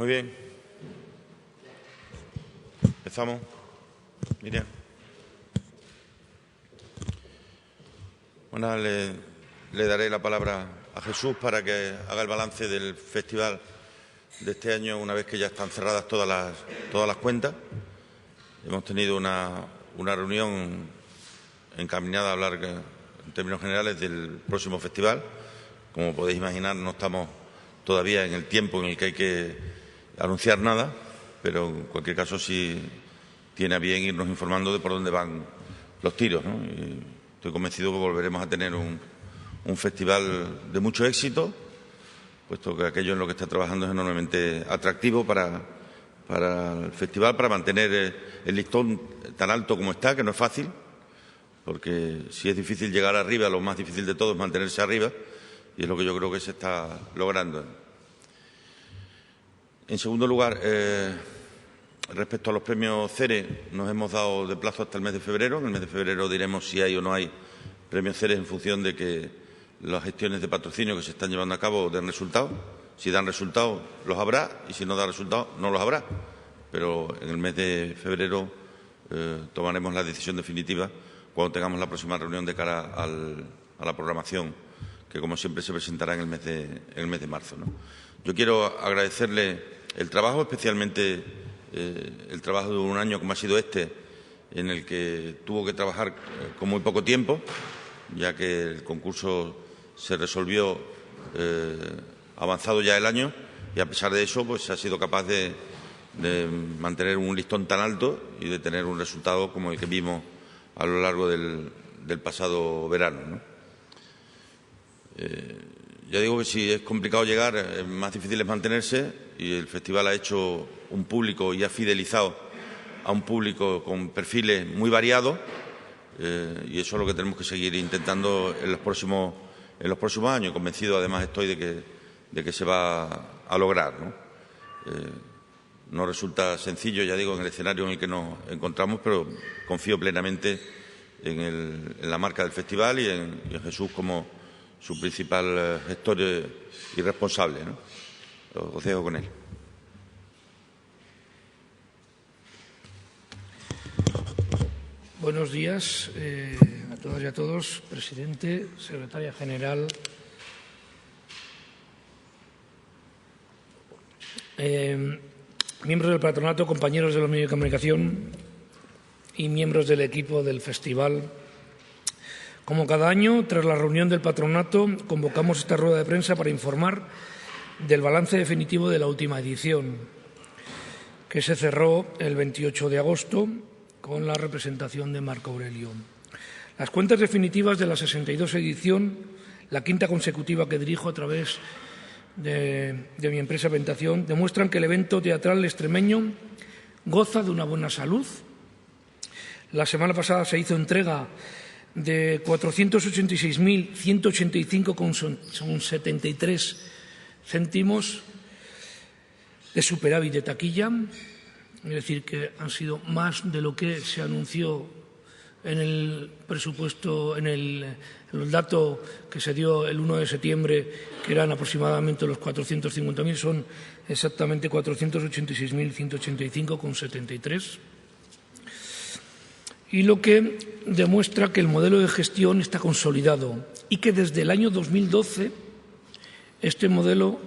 Muy bien. Empezamos. Miriam. Bueno, le daré la palabra a Jesús para que haga el balance del festival de este año, una vez que ya están cerradas todas las cuentas. Hemos tenido una reunión encaminada a hablar en términos generales del próximo festival. Como podéis imaginar, no estamos todavía en el tiempo en el que hay que anunciar nada, pero en cualquier caso sí tiene a bien irnos informando de por dónde van los tiros, ¿no? Y estoy convencido que volveremos a tener un festival de mucho éxito, puesto que aquello en lo que está trabajando es enormemente atractivo para el festival, para mantener el listón tan alto como está, que no es fácil, porque si es difícil llegar arriba, lo más difícil de todo es mantenerse arriba, y es lo que yo creo que se está logrando. En segundo lugar, respecto a los premios CERES, nos hemos dado de plazo hasta el mes de febrero. En el mes de febrero diremos si hay o no hay premios CERES en función de que las gestiones de patrocinio que se están llevando a cabo den resultados. Si dan resultados, los habrá, y si no dan resultados, no los habrá. Pero en el mes de febrero tomaremos la decisión definitiva cuando tengamos la próxima reunión de cara a la programación, que como siempre se presentará en el mes de marzo, ¿no? Yo quiero agradecerle el trabajo, especialmente el trabajo de un año como ha sido este, en el que tuvo que trabajar con muy poco tiempo, ya que el concurso se resolvió avanzado ya el año, y a pesar de eso pues ha sido capaz de mantener un listón tan alto y de tener un resultado como el que vimos a lo largo del pasado verano, ¿no? Ya digo que si es complicado llegar, más difícil es mantenerse, y el festival ha hecho un público y ha fidelizado a un público con perfiles muy variados, y eso es lo que tenemos que seguir intentando en los próximos años. Convencido, además, estoy de que se va a lograr, ¿no? No resulta sencillo, ya digo, en el escenario en el que nos encontramos, pero confío plenamente en la marca del festival y en Jesús como su principal gestor y responsable, ¿no? Os dejo con él. Buenos días a todas y a todos, presidente, secretaria general. Miembros del patronato, compañeros de los medios de comunicación y miembros del equipo del festival. Como cada año, tras la reunión del patronato, convocamos esta rueda de prensa para informar del balance definitivo de la última edición, que se cerró el 28 de agosto con la representación de Marco Aurelio. Las cuentas definitivas de la 62 edición, la quinta consecutiva que dirijo a través de mi empresa Ventación, demuestran que el evento teatral extremeño goza de una buena salud. La semana pasada se hizo entrega de 486.185,73 céntimos de superávit de taquilla, es decir, que han sido más de lo que se anunció en el presupuesto, en el dato que se dio el 1 de septiembre, que eran aproximadamente los 450.000, son exactamente 486.185,73. Y lo que demuestra que el modelo de gestión está consolidado y que desde el año 2012 este modelo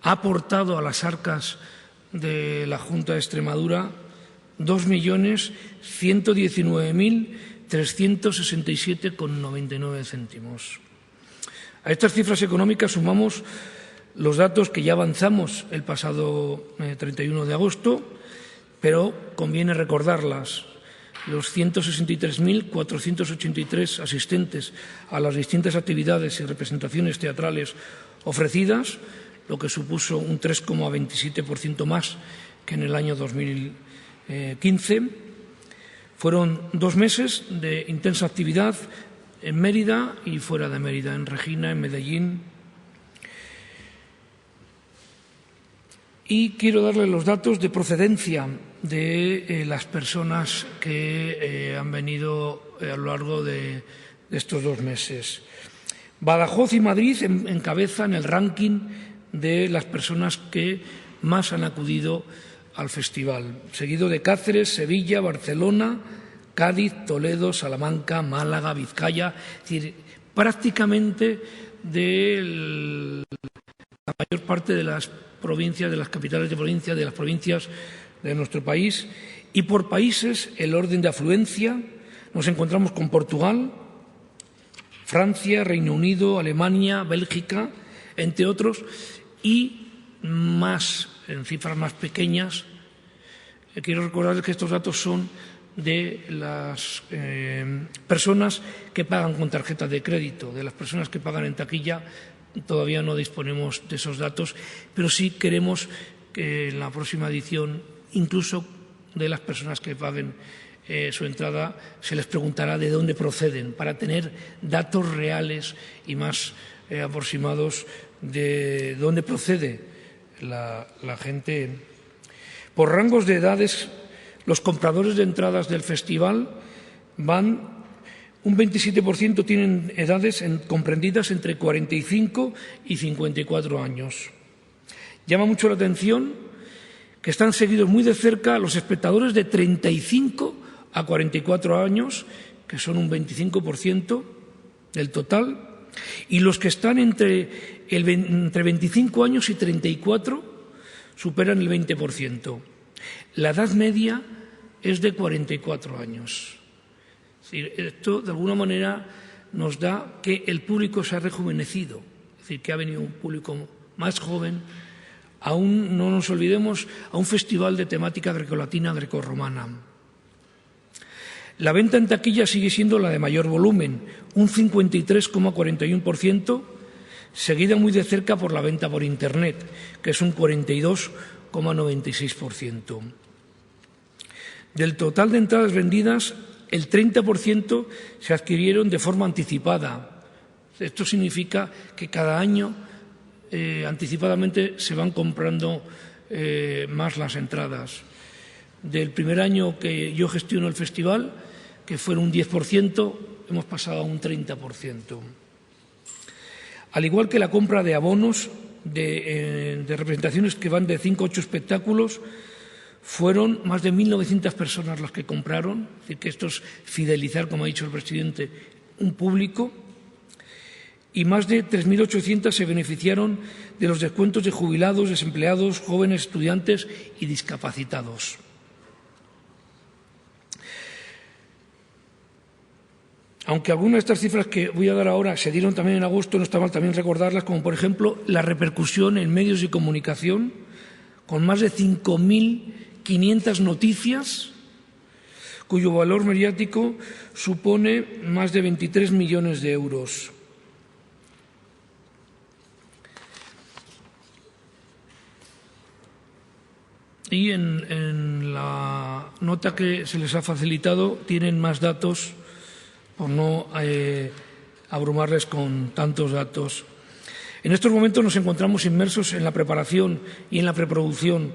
ha aportado a las arcas de la Junta de Extremadura 2.119.367,99 céntimos. A estas cifras económicas sumamos los datos que ya avanzamos el pasado 31 de agosto, pero conviene recordarlas. Los 163.483 asistentes a las distintas actividades y representaciones teatrales ofrecidas, lo que supuso un 3,27% más que en el año 2015. Fueron 2 meses de intensa actividad en Mérida y fuera de Mérida, en Regina, en Medellín. Y quiero darles los datos de procedencia de las personas que han venido a lo largo de estos 2 meses. Badajoz y Madrid encabezan el ranking de las personas que más han acudido al festival, seguido de Cáceres, Sevilla, Barcelona, Cádiz, Toledo, Salamanca, Málaga, Vizcaya, es decir, prácticamente de la mayor parte de las provincias, de las capitales de provincia, de las provincias de nuestro país. Y por países, el orden de afluencia, nos encontramos con Portugal, Francia, Reino Unido, Alemania, Bélgica, entre otros, y más, en cifras más pequeñas. Quiero recordarles que estos datos son de las personas que pagan con tarjeta de crédito. De las personas que pagan en taquilla todavía no disponemos de esos datos, pero sí queremos que en la próxima edición, incluso de las personas que paguen su entrada, se les preguntará de dónde proceden, para tener datos reales y más aproximados de dónde procede la gente. Por rangos de edades, los compradores de entradas del festival van, un 27% tienen edades comprendidas entre 45 y 54 años. Llama mucho la atención que están seguidos muy de cerca los espectadores de 35 a 44 años, que son un 25% del total, y los que están entre 25 años y 34 superan el 20%. La edad media es de 44 años. Es decir, esto, de alguna manera, nos da que el público se ha rejuvenecido, es decir, que ha venido un público más joven. Aún no nos olvidemos, a un festival de temática grecolatina, grecorromana. La venta en taquilla sigue siendo la de mayor volumen, un 53,41%, seguida muy de cerca por la venta por Internet, que es un 42,96%. Del total de entradas vendidas, el 30% se adquirieron de forma anticipada. Esto significa que cada año anticipadamente se van comprando más las entradas. Del primer año que yo gestiono el festival, que fueron un 10%, hemos pasado a un 30%. Al igual que la compra de abonos de representaciones que van de 5 a 8 espectáculos, fueron más de 1.900 personas las que compraron, es decir, que esto es fidelizar, como ha dicho el presidente, un público, y más de 3.800 se beneficiaron de los descuentos de jubilados, desempleados, jóvenes, estudiantes y discapacitados. Aunque algunas de estas cifras que voy a dar ahora se dieron también en agosto, no está mal también recordarlas, como por ejemplo la repercusión en medios de comunicación, con más de 5.500 noticias, cuyo valor mediático supone más de 23 millones de euros. Y en la nota que se les ha facilitado tienen más datos, por no abrumarles con tantos datos. En estos momentos nos encontramos inmersos en la preparación y en la preproducción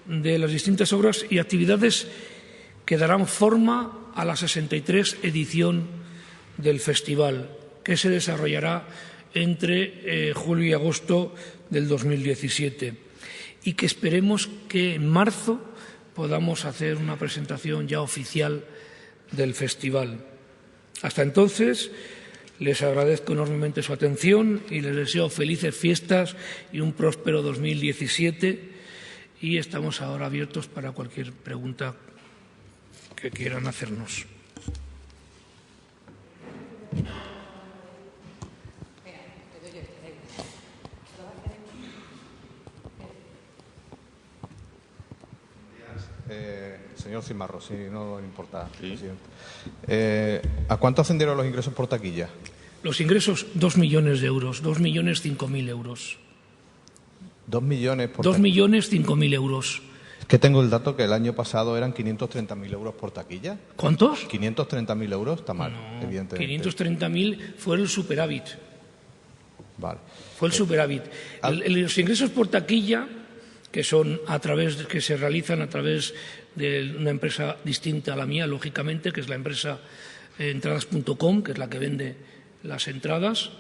de las distintas obras y actividades que darán forma a la 63 edición del festival, que se desarrollará entre julio y agosto del 2017, y que esperemos que en marzo podamos hacer una presentación ya oficial del festival. Hasta entonces, les agradezco enormemente su atención y les deseo felices fiestas y un próspero 2017, y estamos ahora abiertos para cualquier pregunta que quieran hacernos. Señor Cimarro, si no le importa, sí. Presidente. ¿A cuánto ascendieron los ingresos por taquilla? Los ingresos, 2 millones de euros, 2.005.000 euros. 2 millones por taquilla. 2.005.000 euros. Es que tengo el dato que el año pasado eran 530.000 euros por taquilla. ¿Cuántos? 530.000 euros, está mal, no, evidentemente. 530.000 fue el superávit. Vale. Fue el superávit. Los ingresos por taquilla, que son que se realizan a través de una empresa distinta a la mía, lógicamente, que es la empresa entradas.com, que es la que vende las entradas.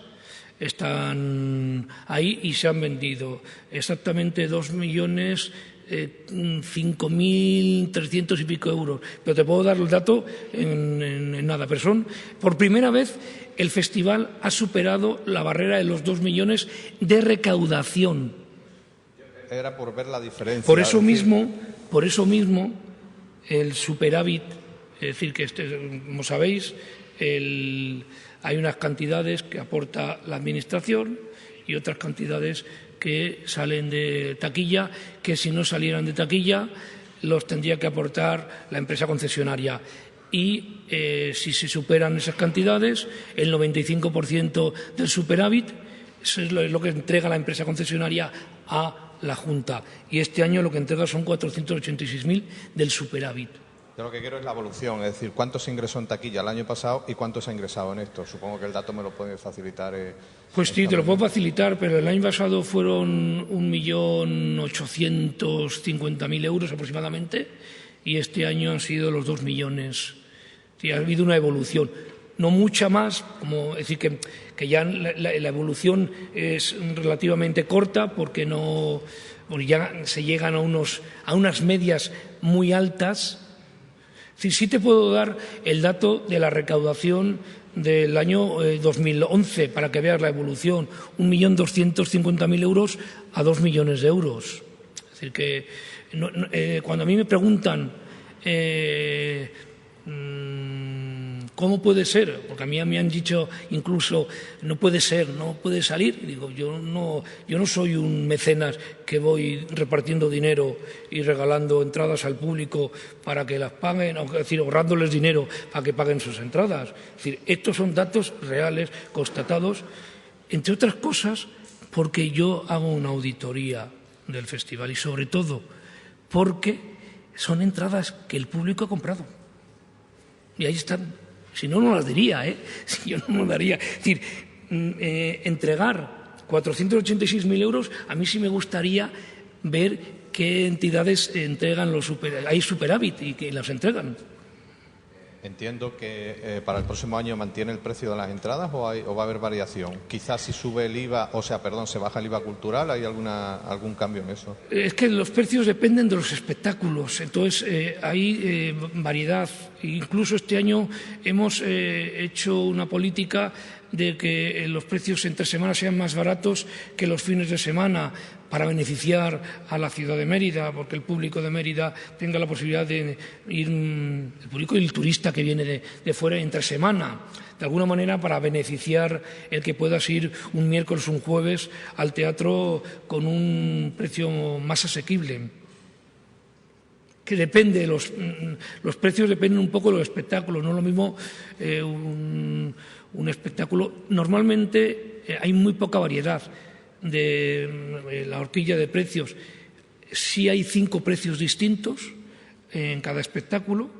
están ahí y se han vendido exactamente 2.005.300 y pico euros. Pero te puedo dar el dato en nada. Pero por primera vez el festival ha superado la barrera de los 2 millones de recaudación. Era por ver la diferencia. Por eso mismo, el superávit, es decir, que como sabéis, hay unas cantidades que aporta la Administración y otras cantidades que salen de taquilla, que si no salieran de taquilla los tendría que aportar la empresa concesionaria. Y si se superan esas cantidades, el 95% del superávit, eso es lo que entrega la empresa concesionaria a la Junta. Y este año lo que entrega son 486.000 del superávit. Yo lo que quiero es la evolución, es decir, cuánto se ingresó en taquilla el año pasado y cuánto se ha ingresado en esto. Supongo que el dato me lo puede facilitar. Pues sí, te lo puedo facilitar, pero el año pasado fueron 1.850.000 euros aproximadamente y este año han sido los 2 millones. Sí, ha habido una evolución. No mucha más, como decir que ya la evolución es relativamente corta porque ya se llegan a unas medias muy altas. Sí te puedo dar el dato de la recaudación del año 2011 para que veas la evolución. 1.250.000 euros a 2 millones de euros. Es decir, que cuando a mí me preguntan ¿cómo puede ser? Porque a mí me han dicho incluso no puede ser, no puede salir. Digo, yo no soy un mecenas que voy repartiendo dinero y regalando entradas al público para que las paguen, es decir, ahorrándoles dinero para que paguen sus entradas. Es decir, estos son datos reales, constatados, entre otras cosas porque yo hago una auditoría del festival y sobre todo porque son entradas que el público ha comprado. Y ahí están. Si no, no las diría, Si yo no las daría. Es decir, entregar 486.000 euros, a mí sí me gustaría ver qué entidades entregan hay superávit y que las entregan. Entiendo que para el próximo año mantiene el precio de las entradas o va a haber variación. Quizás si sube el IVA, se baja el IVA cultural, ¿hay algún cambio en eso? Es que los precios dependen de los espectáculos, entonces hay variedad. Incluso este año hemos hecho una política de que los precios entre semanas sean más baratos que los fines de semana para beneficiar a la ciudad de Mérida, porque el público de Mérida tenga la posibilidad de ir, el público y el turista que viene de fuera entre semana, de alguna manera para beneficiar el que puedas ir un miércoles o un jueves al teatro con un precio más asequible. Que depende, los precios dependen un poco de los espectáculos, no es lo mismo un espectáculo. Normalmente hay muy poca variedad de la horquilla de precios. Sí hay 5 precios distintos en cada espectáculo,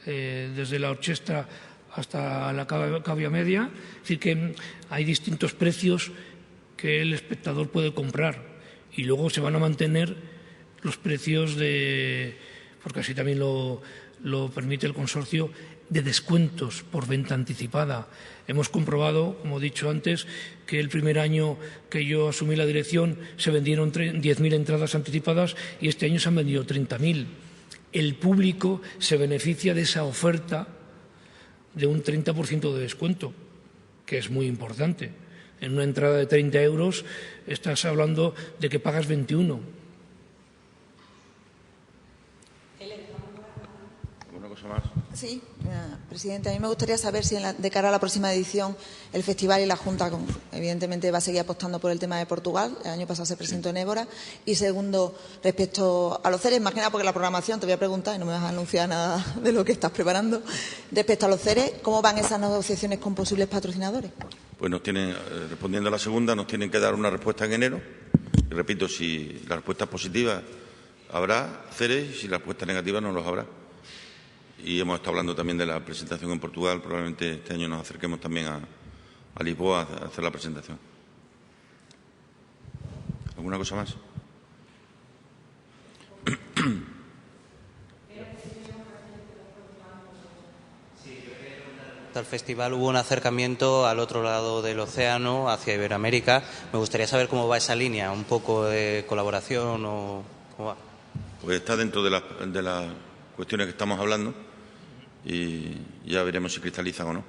desde la orquesta hasta la cavia media, es decir, que hay distintos precios que el espectador puede comprar y luego se van a mantener los precios porque así también lo permite el consorcio, de descuentos por venta anticipada. Hemos comprobado, como he dicho antes, que el primer año que yo asumí la dirección se vendieron 10.000 entradas anticipadas y este año se han vendido 30.000. El público se beneficia de esa oferta de un 30% de descuento, que es muy importante. En una entrada de 30 euros estás hablando de que pagas 21. ¿Alguna cosa más? Sí, presidente, a mí me gustaría saber si de cara a la próxima edición el festival y la Junta, evidentemente, va a seguir apostando por el tema de Portugal. El año pasado se presentó en Évora. Y segundo, respecto a los CERES, más que nada porque la programación, te voy a preguntar y no me vas a anunciar nada de lo que estás preparando. Respecto a los CERES, ¿cómo van esas negociaciones con posibles patrocinadores? Pues respondiendo a la segunda, nos tienen que dar una respuesta en enero. Y repito, si la respuesta es positiva, habrá CERES, y si la respuesta es negativa, no los habrá. Y hemos estado hablando también de la presentación en Portugal. Probablemente este año nos acerquemos también a Lisboa a hacer la presentación. ¿Alguna cosa más? respecto al festival, hubo un acercamiento al otro lado del océano, hacia Iberoamérica. Me gustaría saber cómo va esa línea, un poco de colaboración o cómo va. Pues está dentro de las cuestiones que estamos hablando y ya veremos si cristalizan o no.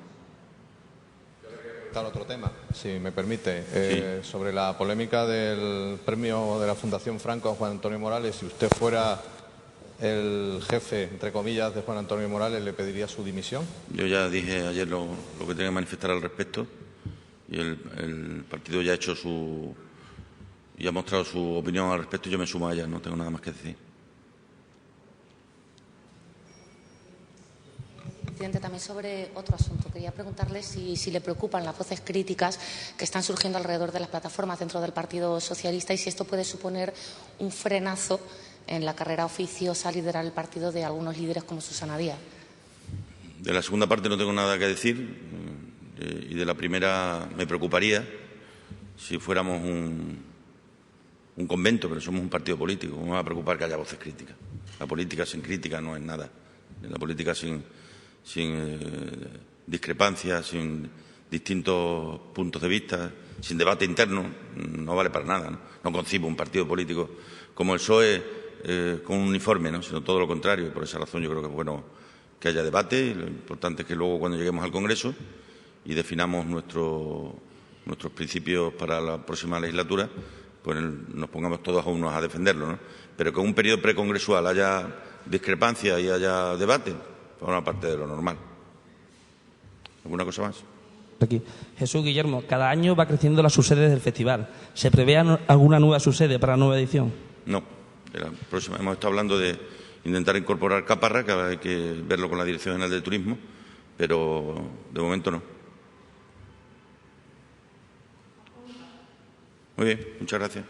Está otro tema, si me permite, sobre la polémica del premio de la Fundación Franco a Juan Antonio Morales. Si usted fuera el jefe, entre comillas, de Juan Antonio Morales, ¿le pediría su dimisión? Yo ya dije ayer lo que tenía que manifestar al respecto y el partido ya ha hecho y ha mostrado su opinión al respecto y yo me sumo a ella, no tengo nada más que decir. Presidente, también sobre otro asunto. Quería preguntarle si le preocupan las voces críticas que están surgiendo alrededor de las plataformas dentro del Partido Socialista y si esto puede suponer un frenazo en la carrera oficiosa a liderar el partido de algunos líderes como Susana Díaz. De la segunda parte no tengo nada que decir y de la primera me preocuparía si fuéramos un convento, pero somos un partido político. ¿Cómo me va a preocupar que haya voces críticas? La política sin crítica no es nada. La política sin discrepancias, sin distintos puntos de vista, sin debate interno, no vale para nada, ¿no? No concibo un partido político como el PSOE con un uniforme, ¿no? Sino todo lo contrario. Por esa razón yo creo que es bueno que haya debate y lo importante es que luego cuando lleguemos al Congreso y definamos nuestros principios para la próxima legislatura, pues nos pongamos todos a unos a defenderlo, ¿no? Pero que en un periodo precongresual haya discrepancia y haya debate, forma parte de lo normal. ¿Alguna cosa más? Aquí. Jesús Guillermo, cada año va creciendo la subsede del festival. ¿Se prevé alguna nueva subsede para la nueva edición? No. De la próxima. Hemos estado hablando de intentar incorporar Caparra, que hay que verlo con la Dirección General de Turismo, pero de momento no. Muy bien, muchas gracias.